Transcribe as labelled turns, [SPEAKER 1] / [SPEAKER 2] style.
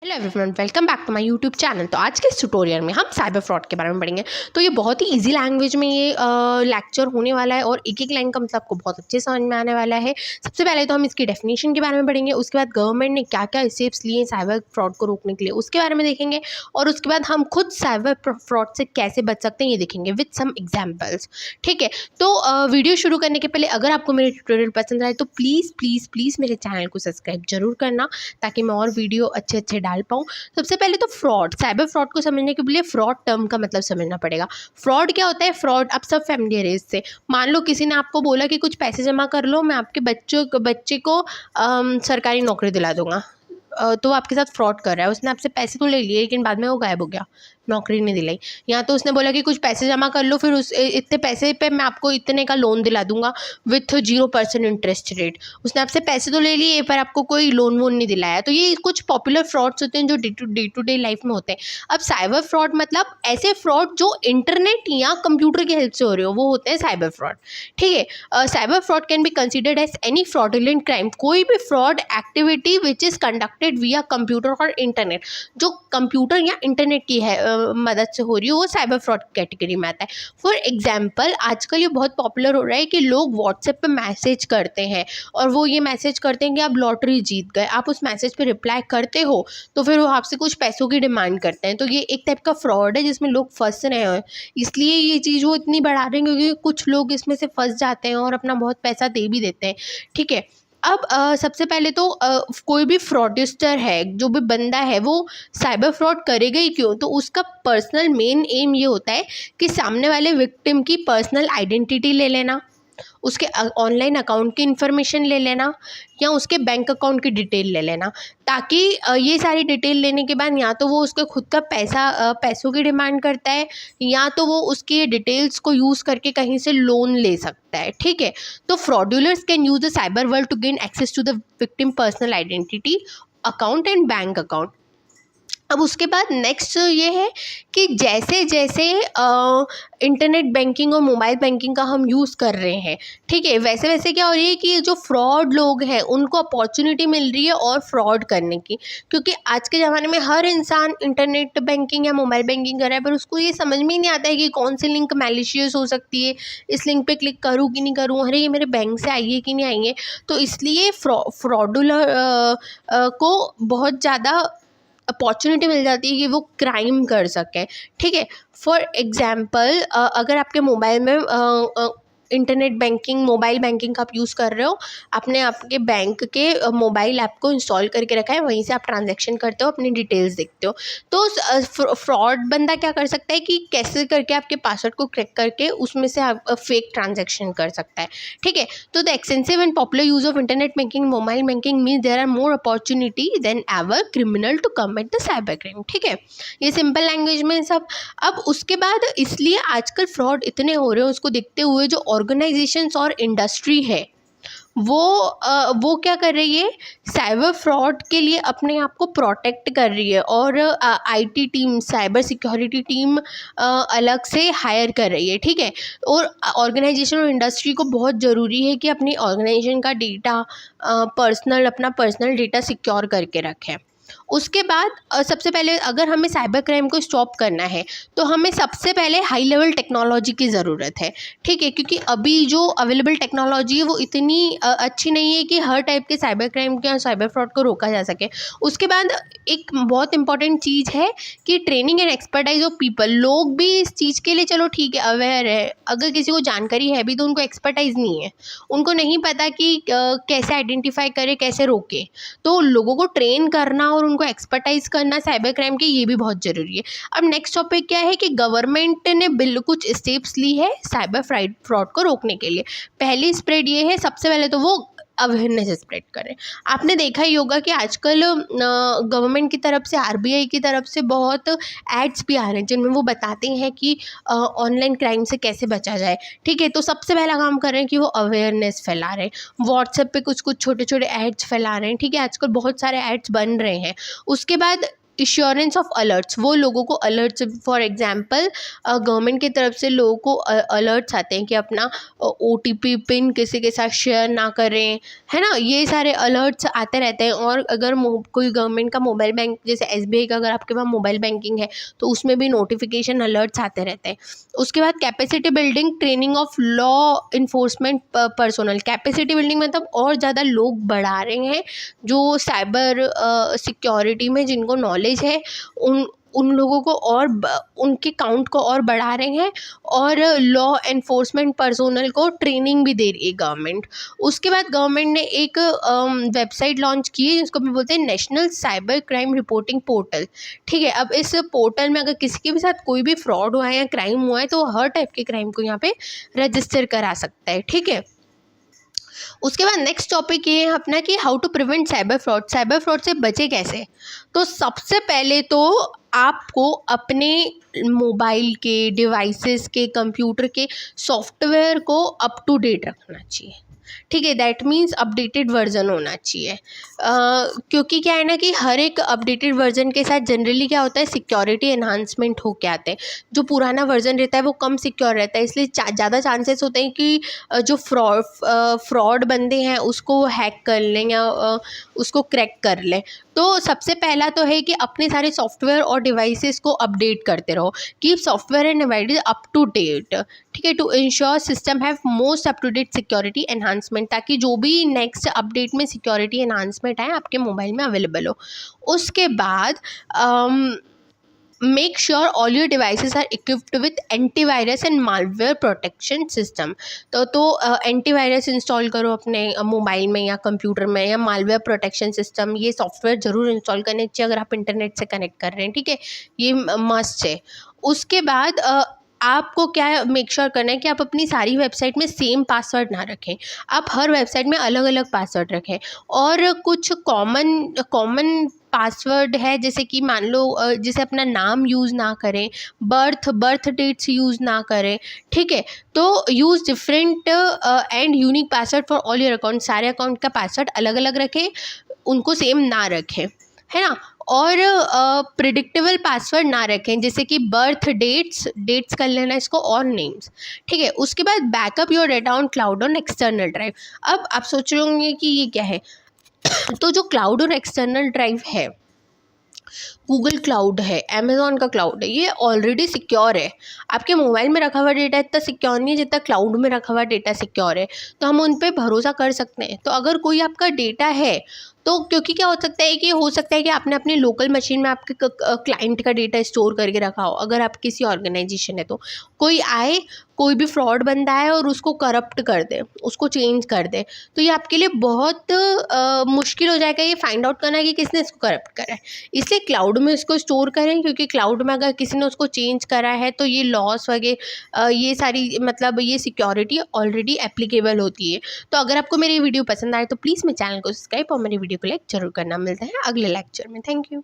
[SPEAKER 1] Hello everyone, welcome back to my YouTube channel. तो आज के इस ट्यूटोरियल में हम साइबर फ्रॉड के बारे में पढ़ेंगे। तो ये बहुत ही इजी लैंग्वेज में ये लेक्चर होने वाला है और एक एक लाइन का मतलब आपको बहुत अच्छे समझ में आने वाला है। सबसे पहले तो हम इसकी डेफिनेशन के बारे में पढ़ेंगे, उसके बाद गवर्नमेंट ने क्या क्या स्टेप्स लिए साइबर फ्रॉड को रोकने के लिए उसके बारे में देखेंगे, और उसके बाद हम खुद साइबर फ्रॉड से कैसे बच सकते हैं ये देखेंगे विद सम एग्जाम्पल्स। ठीक है, तो वीडियो शुरू करने के पहले अगर आपको मेरे ट्यूटोरियल पसंद आए तो प्लीज़ प्लीज़ प्लीज़ मेरे चैनल को सब्सक्राइब जरूर करना, ताकि मैं और वीडियो अच्छे अच्छे डाल पाऊँ। सबसे पहले तो फ्रॉड, साइबर फ्रॉड को समझने के लिए फ्रॉड टर्म का मतलब समझना पड़ेगा। फ्रॉड क्या होता है? फ्रॉड आप सब फैमिलियर है इससे। मान लो किसी ने आपको बोला कि कुछ पैसे जमा कर लो, मैं आपके बच्चे को सरकारी नौकरी दिला दूंगा। तो वो आपके साथ फ्रॉड कर रहा है। उसने आपसे पैसे तो ले लिए लेकिन बाद में वो गायब हो गया, नौकरी नहीं दिलाई। या तो उसने बोला कि कुछ पैसे जमा कर लो, फिर उस इतने पैसे पे मैं आपको इतने का लोन दिला दूंगा विथ 0% इंटरेस्ट रेट। उसने आपसे पैसे तो ले लिए पर आपको कोई लोन वोन नहीं दिलाया। तो ये कुछ पॉपुलर फ्रॉड्स होते हैं जो डे टू डे लाइफ में होते हैं। अब साइबर फ्रॉड मतलब ऐसे फ्रॉड जो इंटरनेट या कंप्यूटर की हेल्प से हो रहे हो, वो होते हैं साइबर फ्रॉड। ठीक है, cyber fraud can be considered as any fraudulent crime, कोई भी fraud activity which is conducted via computer और इंटरनेट, जो कंप्यूटर या इंटरनेट की है मदद से हो रही है, वो साइबर फ्रॉड कैटेगरी में आता है। फॉर एग्जाम्पल, आजकल ये बहुत पॉपुलर हो रहा है कि लोग व्हाट्सएप पे मैसेज करते हैं और वो ये मैसेज करते हैं कि आप लॉटरी जीत गए। आप उस मैसेज पे रिप्लाई करते हो तो फिर वो आपसे कुछ पैसों की डिमांड करते हैं। तो ये एक टाइप का फ्रॉड है जिसमें लोग फंस रहे हैं, इसलिए ये चीज़ वो इतनी बढ़ा रहे हैं क्योंकि कुछ लोग इसमें से फंस जाते हैं और अपना बहुत पैसा दे भी देते हैं। ठीक है, अब सबसे पहले तो कोई भी फ्रॉडस्टर है, जो भी बंदा है, वो साइबर फ्रॉड करेगा ही क्यों? तो उसका पर्सनल मेन एम ये होता है कि सामने वाले विक्टिम की पर्सनल आइडेंटिटी ले लेना, उसके ऑनलाइन अकाउंट की इन्फॉर्मेशन ले लेना, या उसके बैंक अकाउंट की डिटेल ले लेना, ताकि ये सारी डिटेल लेने के बाद या तो वो उसके खुद का पैसों की डिमांड करता है, या तो वो उसकी डिटेल्स को यूज़ करके कहीं से लोन ले सकता है। ठीक है, तो fraudsters can use the cyber world to gain access to the victim personal identity, account and bank account. अब उसके बाद नेक्स्ट ये है कि जैसे जैसे इंटरनेट बैंकिंग और मोबाइल बैंकिंग का हम यूज़ कर रहे हैं, ठीक है, वैसे वैसे क्या हो रही है कि जो फ्रॉड लोग हैं उनको अपॉर्चुनिटी मिल रही है और फ्रॉड करने की, क्योंकि आज के ज़माने में हर इंसान इंटरनेट बैंकिंग या मोबाइल बैंकिंग कर रहा है, पर उसको ये समझ में ही नहीं आता है कि कौन सी लिंक मैलिशियस हो सकती है, इस लिंक पे क्लिक करूँ कि नहीं करूँ, अरे ये मेरे बैंक से आई है कि नहीं आई है। तो इसलिए फ्रॉडुलर को बहुत ज़्यादा अपॉर्चुनिटी मिल जाती है कि वो क्राइम कर सकें। ठीक है, फॉर एग्ज़ाम्पल, अगर आपके मोबाइल में इंटरनेट बैंकिंग, मोबाइल बैंकिंग का आप यूज़ कर रहे हो, आपने आपके बैंक के मोबाइल ऐप को इंस्टॉल करके रखा है, वहीं से आप ट्रांजैक्शन करते हो, अपनी डिटेल्स देखते हो। तो फ्रॉड बंदा क्या कर सकता है कि कैसे करके आपके पासवर्ड को क्रैक करके उसमें से आप फेक ट्रांजैक्शन कर सकता है। ठीक है, तो the extensive and popular use of internet banking, mobile banking means there are more opportunity than ever criminal to commit the cyber crime. ठीक है, ये सिंपल लैंग्वेज में सब। अब उसके बाद इसलिए आजकल फ्रॉड इतने हो रहे हैं, उसको देखते हुए जो ऑर्गेनाइजेशंस और इंडस्ट्री है वो क्या कर रही है, साइबर फ्रॉड के लिए अपने आप को प्रोटेक्ट कर रही है, और IT team, cyber security team अलग से हायर कर रही है। ठीक है, और ऑर्गेनाइजेशन और इंडस्ट्री को बहुत ज़रूरी है कि अपनी ऑर्गेनाइजेशन का डेटा, अपना पर्सनल डेटा सिक्योर करके रखें। उसके बाद सबसे पहले अगर हमें साइबर क्राइम को स्टॉप करना है तो हमें सबसे पहले हाई लेवल टेक्नोलॉजी की ज़रूरत है। ठीक है, क्योंकि अभी जो अवेलेबल टेक्नोलॉजी है वो इतनी अच्छी नहीं है कि हर टाइप के साइबर क्राइम के या साइबर फ्रॉड को रोका जा सके। उसके बाद एक बहुत इंपॉर्टेंट चीज़ है कि training and expertise of people. लोग भी इस चीज़ के लिए चलो ठीक है अवेयर है, अगर किसी को जानकारी है भी तो उनको एक्सपर्टाइज नहीं है, उनको नहीं पता कि कैसे आइडेंटिफाई करे, कैसे रोके। तो लोगों को ट्रेन करना और उनको एक्सपर्टाइज करना साइबर क्राइम के, ये भी बहुत ज़रूरी है। अब नेक्स्ट टॉपिक क्या है कि गवर्नमेंट ने कुछ स्टेप्स ली है साइबर फ्रॉड को रोकने के लिए। पहली स्प्रेड ये है, सबसे पहले तो वो अवेयरनेस स्प्रेड करें। आपने देखा ही होगा कि आजकल गवर्नमेंट की तरफ से, आरबीआई की तरफ से बहुत एड्स भी आ रहे हैं जिनमें वो बताते हैं कि ऑनलाइन क्राइम से कैसे बचा जाए। ठीक है, तो सबसे पहला काम कर रहे हैं कि वो अवेयरनेस फैला रहे हैं, व्हाट्सएप पे कुछ कुछ छोटे छोटे एड्स फैला रहे हैं। ठीक है, आजकल बहुत सारे एड्स बन रहे हैं। उसके बाद इश्योरेंस ऑफ अलर्ट्स, वो लोगों को अलर्ट्स, फॉर एग्जांपल गवर्नमेंट की तरफ से लोगों को अलर्ट्स आते हैं कि अपना OTP पिन किसी के साथ शेयर ना करें, है ना, ये सारे अलर्ट्स आते रहते हैं। और अगर कोई गवर्नमेंट का मोबाइल बैंक जैसे SBI का अगर आपके पास मोबाइल बैंकिंग है तो उसमें भी नोटिफिकेशन अलर्ट्स आते रहते हैं। उसके बाद capacity building training of law enforcement personnel, capacity building मतलब और ज़्यादा लोग बढ़ा रहे हैं जो साइबर सिक्योरिटी में जिनको नॉलेज है, उन लोगों को और उनके काउंट को और बढ़ा रहे हैं, और लॉ एनफोर्समेंट पर्सोनल को ट्रेनिंग भी दे रही है गवर्नमेंट। उसके बाद गवर्नमेंट ने एक वेबसाइट लॉन्च की है जिसको भी बोलते हैं national cyber crime reporting portal. ठीक है, अब इस पोर्टल में अगर किसी के भी साथ कोई भी फ्रॉड हुआ है या क्राइम हुआ है तो हर टाइप के क्राइम को यहाँ पे रजिस्टर करा सकता है। ठीक है, उसके बाद नेक्स्ट टॉपिक ये है अपना कि how to prevent cyber fraud. Cyber fraud से बचे कैसे? तो सबसे पहले तो आपको अपने मोबाइल के डिवाइसेस के कंप्यूटर के सॉफ्टवेयर को अप टू डेट रखना चाहिए। ठीक है, दैट मीन्स अपडेटेड वर्जन होना चाहिए। क्योंकि क्या है ना कि हर एक अपडेटेड वर्जन के साथ जनरली क्या होता है, सिक्योरिटी एनहांसमेंट हो के आते हैं। जो पुराना वर्जन रहता है वो कम सिक्योर रहता है, इसलिए ज़्यादा चांसेस होते हैं कि जो फ्रॉड बंदे हैं उसको हैक कर लें या उसको क्रैक कर लें। तो सबसे पहला तो है कि अपने सारे सॉफ्टवेयर और डिवाइसेस को अपडेट करते रहो, keep software and devices up to date. ठीक है, to ensure system have most up to date security enhancement, ताकि जो भी नेक्स्ट अपडेट में सिक्योरिटी एनहांसमेंट आए आपके मोबाइल में अवेलेबल हो। उसके बाद make sure all your devices are equipped with antivirus and malware protection system. तो एंटीवायरस इंस्टॉल करो अपने मोबाइल में या कंप्यूटर में, या मालवेयर प्रोटेक्शन सिस्टम, ये सॉफ्टवेयर ज़रूर इंस्टॉल करने चाहिए अगर आप इंटरनेट से कनेक्ट कर रहे हैं। ठीक है, ये मस्ट है। उसके बाद आपको क्या मेक श्योर करना है कि आप अपनी सारी वेबसाइट में सेम पासवर्ड ना रखें, आप हर वेबसाइट में अलग अलग पासवर्ड रखें। और कुछ कॉमन पासवर्ड है, जैसे कि मान लो जैसे अपना नाम यूज़ ना करें, बर्थ डेट्स यूज़ ना करें। ठीक है, तो use different and unique password for all your account, सारे अकाउंट का पासवर्ड अलग अलग रखें, उनको सेम ना रखें, है ना। और प्रिडिक्टेबल पासवर्ड ना रखें, जैसे कि बर्थ डेट्स कर लेना इसको, और नेम्स। ठीक है, उसके बाद backup your data on cloud on external drive. अब आप सोच रहे होंगे कि ये क्या है तो जो क्लाउड और एक्सटर्नल ड्राइव है, गूगल क्लाउड है, अमेज़ॉन का क्लाउड है, ये ऑलरेडी सिक्योर है। आपके मोबाइल में रखा हुआ डेटा इतना सिक्योर नहीं है जितना क्लाउड में रखा हुआ डेटा सिक्योर है, तो हम उन पे भरोसा कर सकते हैं। तो अगर कोई आपका डेटा है तो क्योंकि क्या हो सकता है कि आपने अपने लोकल मशीन में आपके क्लाइंट का डेटा स्टोर करके रखा हो, अगर आप किसी ऑर्गेनाइजेशन है तो कोई आए, कोई भी फ्रॉड बंदा है और उसको करप्ट कर दे, उसको चेंज कर दे, तो ये आपके लिए बहुत मुश्किल हो जाएगा ये फाइंड आउट करना कि किसने इसको करप्ट करा है। इसलिए क्लाउड में इसको स्टोर करें, क्योंकि क्लाउड में अगर किसी ने उसको चेंज करा है तो ये लॉस वगैरह ये सारी मतलब ये सिक्योरिटी ऑलरेडी एप्लीकेबल होती है। तो अगर आपको मेरी वीडियो पसंद आए तो प्लीज़ मेरे चैनल को सब्सक्राइब और मेरी वीडियो को लाइक जरूर करना। मिलते हैं अगले लेक्चर में। Thank you.